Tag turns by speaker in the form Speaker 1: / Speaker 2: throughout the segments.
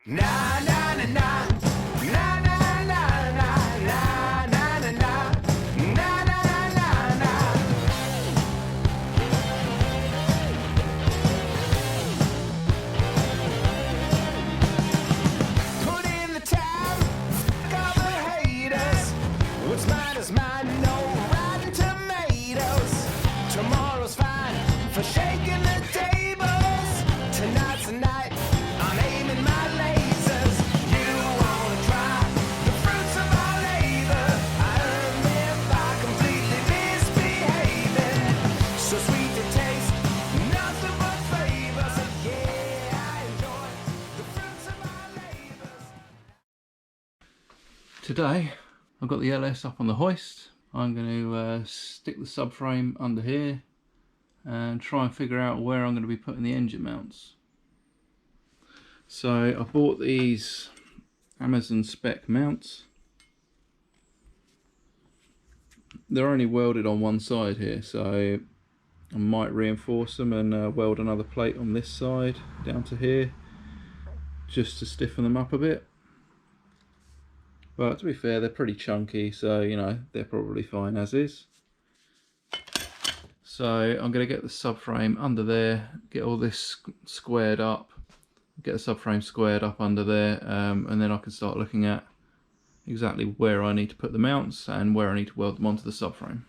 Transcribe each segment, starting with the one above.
Speaker 1: Na na na na. Na na na na na na na na. Na na na na. Put in the time, fuck all the haters. What's mine is mine, no rotten tomatoes. Tomorrow's fine for shaking the tables. Tonight's the night, I'm aiming my lasers. You wanna try the fruits of our labor? I earned them by completely misbehaving. So sweet to taste, nothing but flavor. So yeah, I enjoy the fruits of our labors.
Speaker 2: Today I've got the LS up on the hoist. I'm going to stick the subframe under here and try and figure out where I'm going to be putting the engine mounts. So I bought these Amazon spec mounts. They're only welded on one side here, so I might reinforce them and weld another plate on this side down to here just to stiffen them up a bit. But to be fair, they're pretty chunky, so you know, they're probably fine as is. So I'm going to get the subframe under there, get all this squared up, get the subframe squared up under there, and then I can start looking at exactly where I need to put the mounts and where I need to weld them onto the subframe.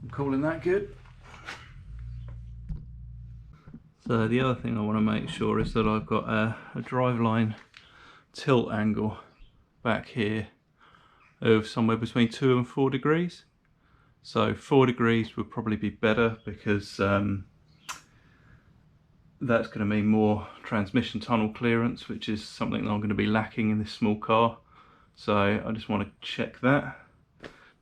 Speaker 2: I'm calling that good. So the other thing I want to make sure is that I've got a driveline tilt angle back here of somewhere between 2 and 4 degrees. So 4 degrees would probably be better because that's going to mean more transmission tunnel clearance, which is something that I'm going to be lacking in this small car. So I just want to check that.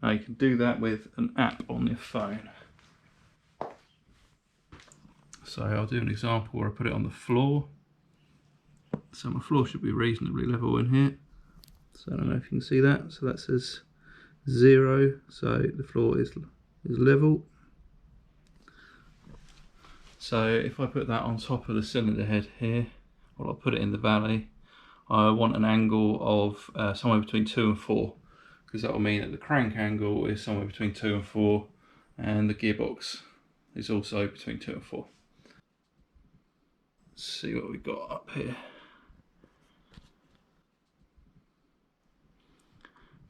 Speaker 2: Now you can do that with an app on your phone. So I'll do an example where I put it on the floor. So my floor should be reasonably level in here. So I don't know if you can see that. So that says 0, so the floor is level. So if I put that on top of the cylinder head here, or I'll put it in the valley, I want an angle of somewhere between 2 and 4, because that will mean that the crank angle is somewhere between 2 and 4, and the gearbox is also between 2 and 4. Let's see what we've got up here.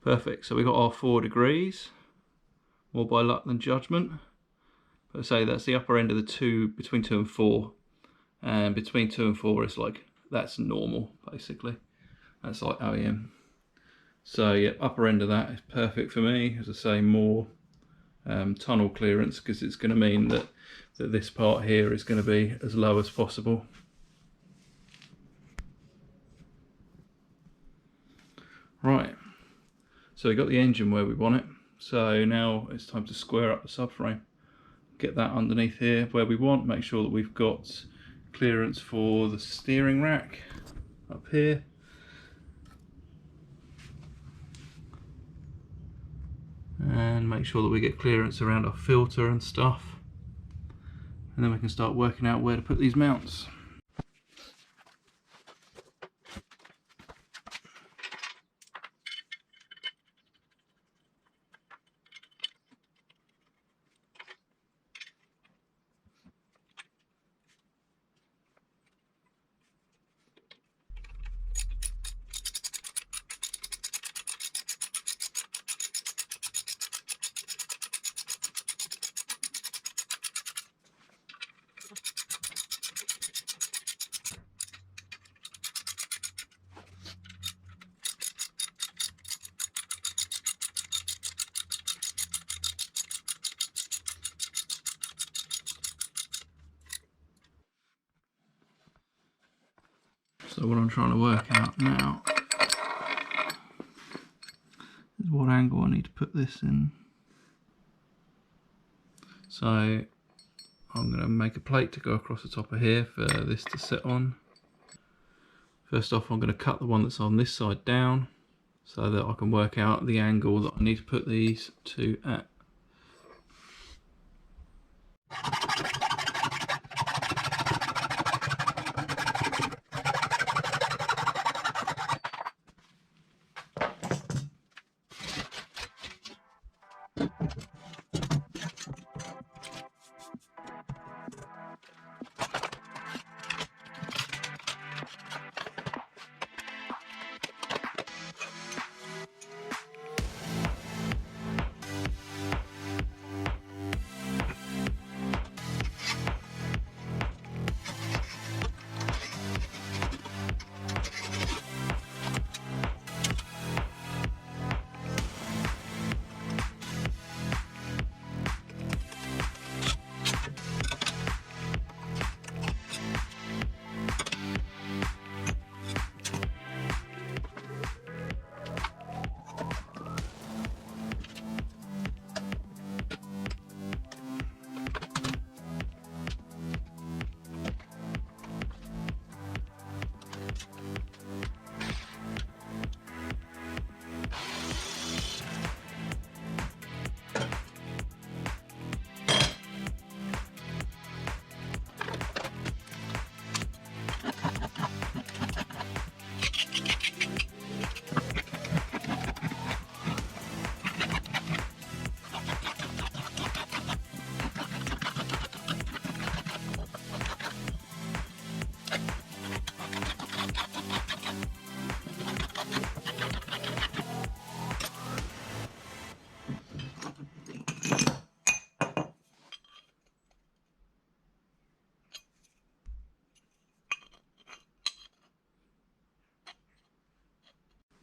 Speaker 2: Perfect, so we've got our 4 degrees, more by luck than judgment. But I say that's the upper end of the 2, between 2 and 4. And between 2 and 4 is like, that's normal basically. That's like OEM. So yeah, upper end of that is perfect for me. As I say, more tunnel clearance, because it's going to mean that this part here is going to be as low as possible. Right, so we got the engine where we want it. So now it's time to square up the subframe. Get that underneath here where we want. Make sure that we've got clearance for the steering rack up here. And make sure that we get clearance around our filter and stuff. And then we can start working out where to put these mounts. So what I'm trying to work out now is what angle I need to put this in. So I'm going to make a plate to go across the top of here for this to sit on. First off, I'm going to cut the one that's on this side down so that I can work out the angle that I need to put these two at.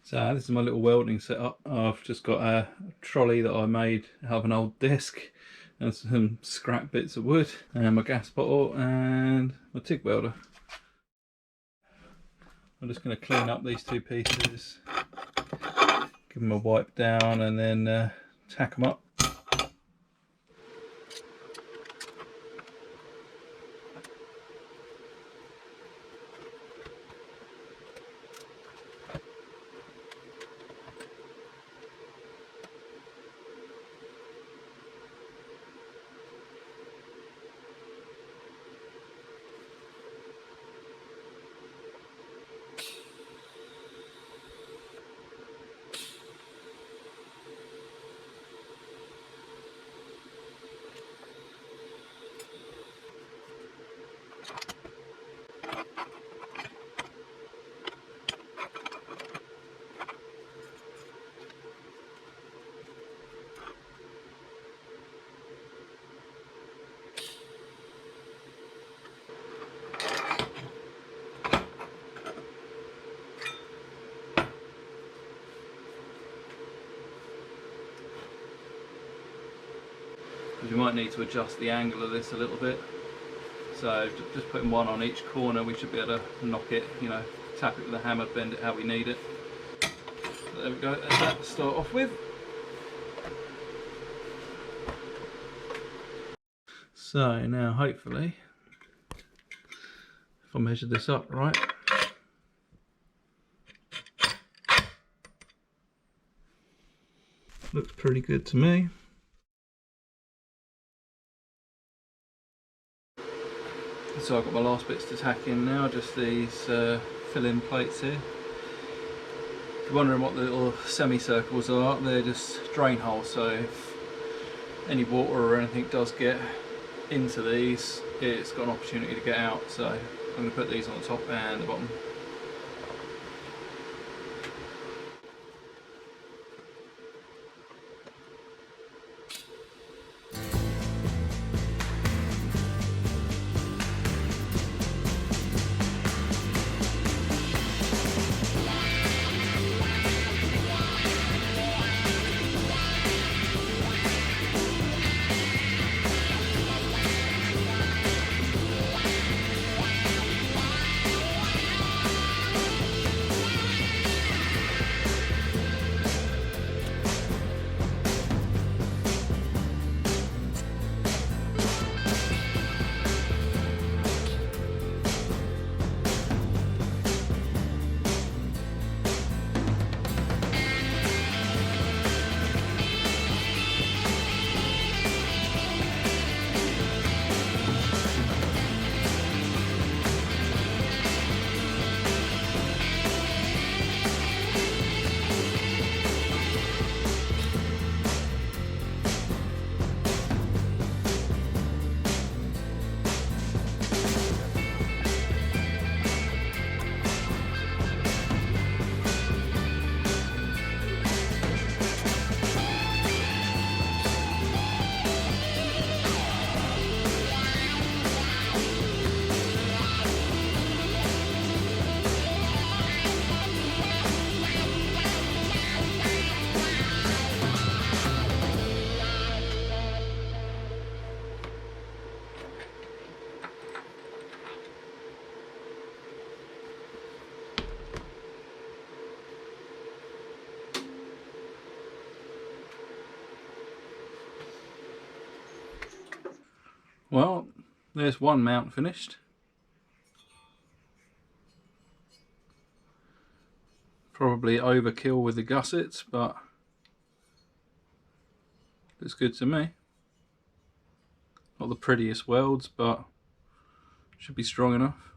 Speaker 2: So this is my little welding setup. I've just got a trolley that I made out of an old disc and some scrap bits of wood and my gas bottle and my TIG welder. I'm just going to clean up these two pieces, give them a wipe down and then tack them up. You might need to adjust the angle of this a little bit. So just putting one on each corner, we should be able to knock it, you know, tap it with a hammer, bend it how we need it. So there we go, that's that to start off with. So now hopefully, if I measure this up right, looks pretty good to me. So I've got my last bits to tack in now, just these fill-in plates here. If you're wondering what the little semicircles are, they're just drain holes, so if any water or anything does get into these, it's got an opportunity to get out. So I'm going to put these on the top and the bottom. There's one mount finished. Probably overkill with the gussets, but looks good to me. Not the prettiest welds, but should be strong enough.